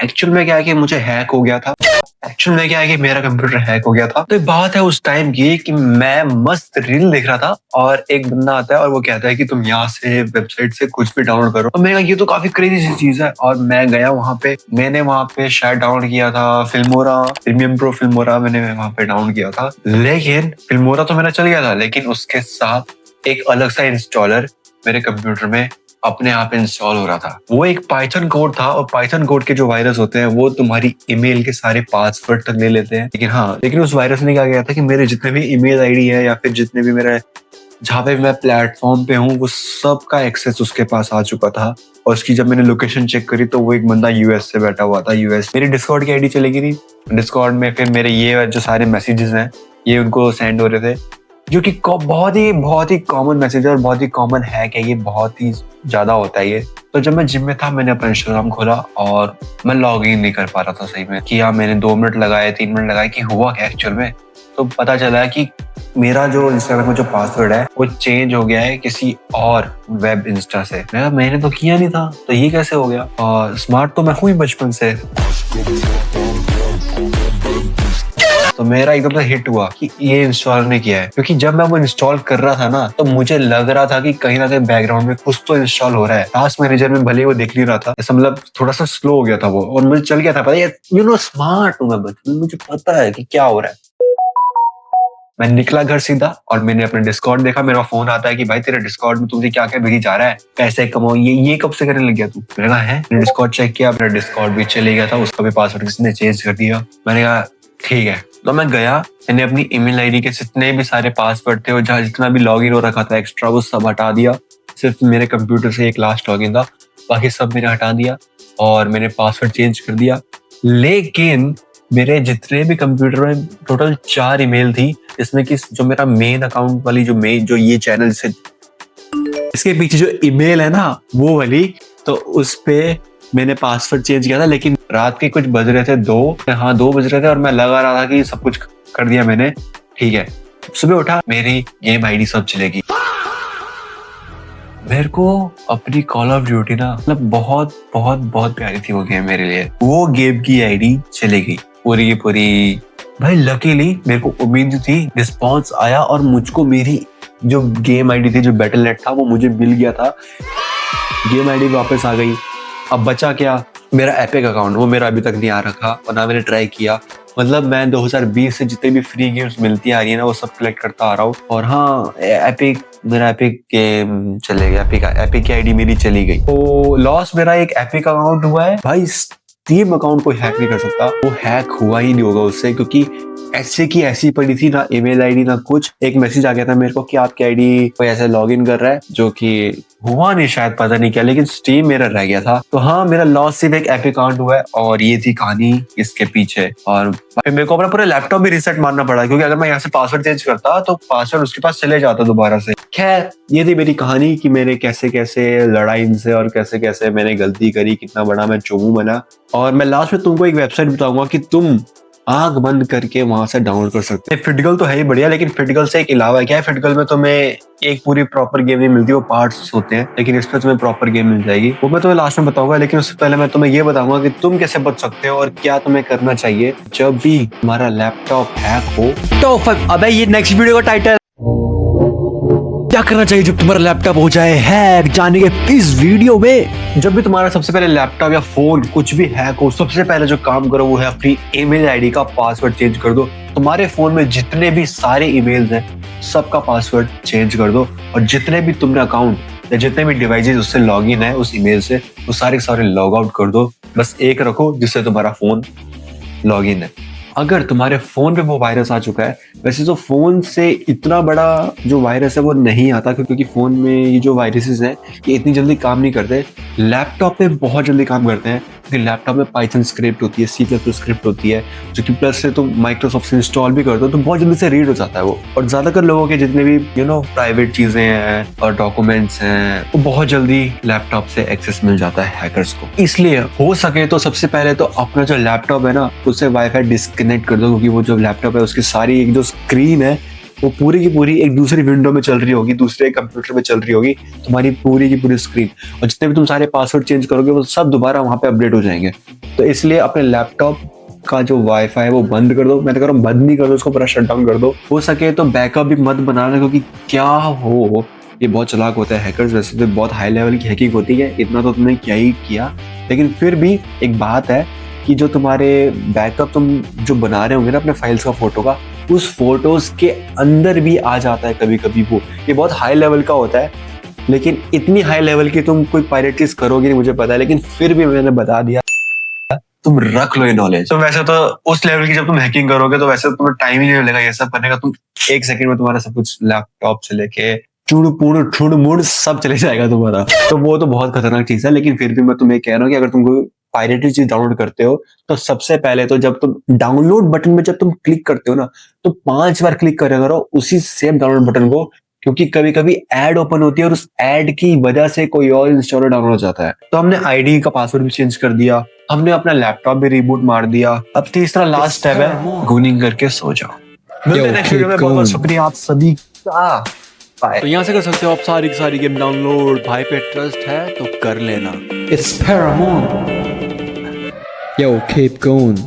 Actual में क्या है कि मुझे हैक हो गया था। एक्चुअल में क्या है कि मेरा कंप्यूटर हैक हो गया था। तो एक बात है उस टाइम की कि मैं मस्त रील देख रहा था और एक बंदा आता है और वो कहता है कि तुम यहाँ से वेबसाइट से कुछ भी डाउनलोड करो। तो मैंने कहा ये तो काफी क्रेजी सी चीज है और मैं गया वहां पे। मैंने वहां पे शायद डाउनलोड किया था फिल्मोरा, प्रीमियम प्रो फिल्मोरा मैंने वहां पे डाउनलोड किया था। लेकिन फिल्मोरा तो मेरा चल गया था, लेकिन उसके साथ एक अलग सा इंस्टॉलर मेरे कंप्यूटर में अपने आप इंस्टॉल हो रहा था। वो एक पाइथन कोड था और पाइथन कोड के जो वायरस होते हैं वो तुम्हारी ईमेल के सारे पासवर्ड तक ले लेते हैं। लेकिन उस वायरस ने क्या किया था कि मेरे जितने भी ईमेल आईडी है या फिर जितने भी मेरे जहाँ पे मैं प्लेटफॉर्म पे हूँ वो सब का एक्सेस उसके पास आ चुका था। और उसकी जब मैंने लोकेशन चेक करी तो वो एक बंदा यूएस से बैठा हुआ था। यूएस मेरी डिस्कॉर्ड की आईडी चली गई थी। डिस्कॉर्ड में फिर मेरे ये जो सारे मैसेजेस हैं ये उनको सेंड हो रहे थे, जो कि बहुत ही कॉमन मैसेज है और बहुत ही कॉमन हैक है। ये बहुत ही ज्यादा होता है ये। तो जब मैं जिम में था मैंने अपना इंस्टाग्राम खोला और मैं लॉग इन नहीं कर पा रहा था सही में। कि हाँ मैंने 2 मिनट लगाए 3 मिनट लगाए कि हुआ क्या एक्चुअल में। तो पता चला कि मेरा जो इंस्टाग्राम का जो पासवर्ड है वो चेंज हो गया है किसी और वेब इंस्टा से। मैंने तो किया नहीं था, तो ये कैसे हो गया। और स्मार्ट तो मैं हूँ ही बचपन से। तो मेरा एकदम से हिट हुआ कि ये इंस्टॉलर ने किया है, क्योंकि जब मैं वो इंस्टॉल कर रहा था ना तो मुझे लग रहा था कि कहीं ना कहीं बैकग्राउंड में कुछ तो इंस्टॉल हो रहा है। टास्क मैनेजर में भले ही वो देख नहीं रहा था, ऐसा मतलब थोड़ा सा स्लो हो गया था वो, और मुझे चल गया था पता। स्मार्ट हूँ मैं बचपन, मुझे पता है कि क्या हो रहा है। मैं निकला घर सीधा और मैंने अपने डिस्कॉर्ड देखा। मेरा फोन आता है कि भाई तेरे डिस्कॉर्ड में तुझे क्या क्या भेजी जा रहा है, पैसे कमाओ, ये कब से करने लग गया तू। मैंने कहा है, मैंने डिस्कॉर्ड चेक किया, मेरा डिस्कॉर्ड भी चले गया था, उसका भी पासवर्ड किसी ने चेंज कर दिया। मैंने कहा ठीक है। तो मैं गया, मैंने अपनी ईमेल आईडी के जितने भी सारे पासवर्ड थे और जहाँ जितना भी लॉगिन हो रखा था एक्स्ट्रा वो सब हटा दिया। सिर्फ मेरे कंप्यूटर से एक लास्ट लॉगिन था, बाकी सब मैंने हटा दिया और मैंने पासवर्ड चेंज कर दिया। लेकिन मेरे जितने भी कंप्यूटर में टोटल 4 ईमेल थी, जिसमें कि जो मेरा मेन अकाउंट वाली जो ये चैनल से इसके पीछे जो ईमेल है ना वो वाली, तो उस पे मैंने पासवर्ड चेंज किया था। लेकिन रात के कुछ बज रहे थे 2 बज रहे थे और मैं लगा रहा था कि सब कुछ कर दिया मैंने, ठीक है। सुबह उठा, मेरी गेम आईडी सब चलेगी। मेरे को अपनी कॉल ऑफ ड्यूटी ना मतलब बहुत बहुत बहुत प्यारी थी वो गेम मेरे लिए। वो गेम की आईडी चली गई पूरी की पूरी। भाई लकीली मेरे को उम्मीद थी, रिस्पॉन्स आया और मुझको मेरी जो गेम आईडी थी, जो बैटल.नेट था, वो मुझे मिल गया था। गेम आईडी वापस आ गई। अब बचा क्या, मेरा एपिक अकाउंट, वो मेरा अभी तक नहीं आ रखा और ना मैंने ट्राई किया। मतलब मैं 2020 से जितने भी फ्री गेम्स मिलती आ रही है ना वो सब कलेक्ट करता आ रहा हूँ। और हाँ मेरा एपिक गेम चले गया, एपिक की आईडी मेरी चली गई। तो लॉस मेरा एक एपिक अकाउंट हुआ है। भाई स्टीम अकाउंट कोई हैक नहीं कर सकता, वो हैक हुआ ही नहीं होगा उससे, क्योंकि ऐसे की ऐसी पड़ी थी, ना ईमेल आईडी ना कुछ। एक मैसेज आ गया था मेरे को कि आपकी आईडी कोई ऐसे लॉगिन कर रहा है, जो कि हुआ नहीं शायद, पता नहीं क्या, लेकिन स्टीम मेरा रह गया था। तो हाँ मेरा लॉस सिर्फ एक एपिक अकाउंट हुआ है और ये थी कहानी इसके पीछे। और फिर मेरे को अपना पूरा लैपटॉप भी रीसेट मारना पड़ा, क्योंकि अगर मैं यहाँ से पासवर्ड चेंज करता तो पासवर्ड उसके पास चले जाता दोबारा से। खैर ये थी मेरी कहानी कि मैंने कैसे कैसे लड़ा इनसे और कैसे कैसे मैंने गलती करी, कितना बड़ा मैं चोमू बना। और मैं लास्ट में तुमको एक वेबसाइट बताऊंगा कि तुम आंख बंद करके वहां से डाउनलोड कर सकते हैं। फिटगल तो है ही बढ़िया, लेकिन फिटगल से एक अलावा क्या है, फिटगल में तुम्हें एक पूरी प्रॉपर गेम नहीं मिलती, वो पार्ट्स होते हैं, लेकिन इसमें तुम्हें प्रॉपर गेम मिल जाएगी। वो मैं तुम्हें लास्ट में बताऊंगा, लेकिन उससे पहले मैं तुम्हें ये बताऊंगा कि तुम कैसे बच सकते हो और क्या तुम्हें करना चाहिए जब भी तुम्हारा लैपटॉप हैक हो। तो अबे ये नेक्स्ट वीडियो का टाइटल क्या करना चाहिए जब तुम्हारा लैपटॉप हो जाए हैक, जानेंगे इस वीडियो में। जब भी तुम्हारा सबसे पहले लैपटॉप या फोन कुछ भी हैक हो, सबसे पहले जो काम करो वो है अपनी ईमेल आईडी का पासवर्ड चेंज कर दो। तुम्हारे फोन में जितने भी सारे ईमेल्स हैं सबका पासवर्ड चेंज कर दो, और जितने भी तुमने अकाउंट या जितने भी डिवाइसेस उससे लॉगिन है उस ईमेल से, वो सारे सारे लॉग आउट कर दो। बस एक रखो जिससे तुम्हारा फोन लॉगिन है। अगर तुम्हारे फोन पे वो वायरस आ चुका है, वैसे तो फोन से इतना बड़ा जो वायरस है वो नहीं आता, क्योंकि फोन में ये जो वायरसेस हैं ये इतनी जल्दी काम नहीं करते। लैपटॉप पे बहुत जल्दी काम करते हैं, क्योंकि लैपटॉप में पाइथन स्क्रिप्ट होती है, C++ स्क्रिप्ट होती है, जो कि प्लस से तुम माइक्रोसॉफ्ट से इंस्टॉल भी कर दो तो बहुत जल्दी से रीड हो जाता है वो। और ज्यादातर लोगों के जितने भी प्राइवेट चीजें हैं और डॉक्यूमेंट्स हैं वो बहुत जल्दी लैपटॉप से एक्सेस मिल जाता है हैकर्स को। इसलिए हो सके तो सबसे पहले तो अपना जो लैपटॉप है ना उससे वाईफाई डिस्कनेक्ट कर दो, क्योंकि वो जो लैपटॉप है उसकी सारी एक जो स्क्रीन है वो पूरी की पूरी एक दूसरी विंडो में चल रही होगी, दूसरे कंप्यूटर में चल रही होगी, तुम्हारी पूरी की पूरी स्क्रीन, और जितने भी तुम सारे पासवर्ड चेंज करोगे वो सब दोबारा वहां पे अपडेट हो जाएंगे। तो इसलिए अपने लैपटॉप का जो वाईफाई है वो बंद कर दो। मैं तो कह रहा हूँ बंद नहीं कर दो, उसको पूरा शट डाउन कर दो। हो सके तो बैकअप भी मत बनाना, क्योंकि क्या हो, ये बहुत चालाक होता है हैकर्स। वैसे तो बहुत हाई लेवल की हैकिंग होती है, इतना तो तुमने क्या ही किया, लेकिन फिर भी एक बात है कि जो तुम्हारे बैकअप तुम जो बना रहे होंगे ना अपने फाइल्स का, फोटो का, उस फोटोज के अंदर भी आ जाता है कभी कभी वो। ये बहुत हाई लेवल का होता है, लेकिन इतनी हाई लेवल की तुम कोई पायरेटीज करोगे नहीं मुझे पता है, लेकिन फिर भी मैंने बता दिया, तुम रख लो ये नॉलेज। तो वैसे तो उस लेवल की जब तुम हैकिंग करोगे तो वैसे तो तुम्हें टाइम ही नहीं मिलेगा ये सब करने का। तुम 1 सेकंड में तुम्हारा सब कुछ लैपटॉप से लेके चुड़ पुड़ ठुड़ मुड़ सब चले जाएगा तुम्हारा। तो वो तो बहुत खतरनाक चीज है, लेकिन फिर भी मैं तुम्हें कह रहा हूँ कि अगर तुम कोई पायरेटेड चीज डाउनलोड करते हो तो सबसे पहले तो जब तुम डाउनलोड बटन में जब तुम क्लिक करते हो ना, तो 5 बार क्लिक करा करो उसी सेम डाउनलोड बटन को, क्योंकि कभी कभी एड ओपन होती है और उस एड की वजह से कोई और इंस्टॉलर डाउनलोड हो जाता है। तो हमने आईडी का पासवर्ड भी चेंज कर दिया, हमने अपना लैपटॉप भी रिबूट मार दिया। अब तीसरा लास्ट स्टेप है, गूनिंग करके सो जाओ। मिलते हैं नेक्स्ट वीडियो में। बहुत बहुत शुक्रिया आप सभी का। तो यहाँ से कर सकते हो आप सारी की सारी गेम डाउनलोड। भाई पे ट्रस्ट है तो कर लेना। It's Paramount. Yo, keep going.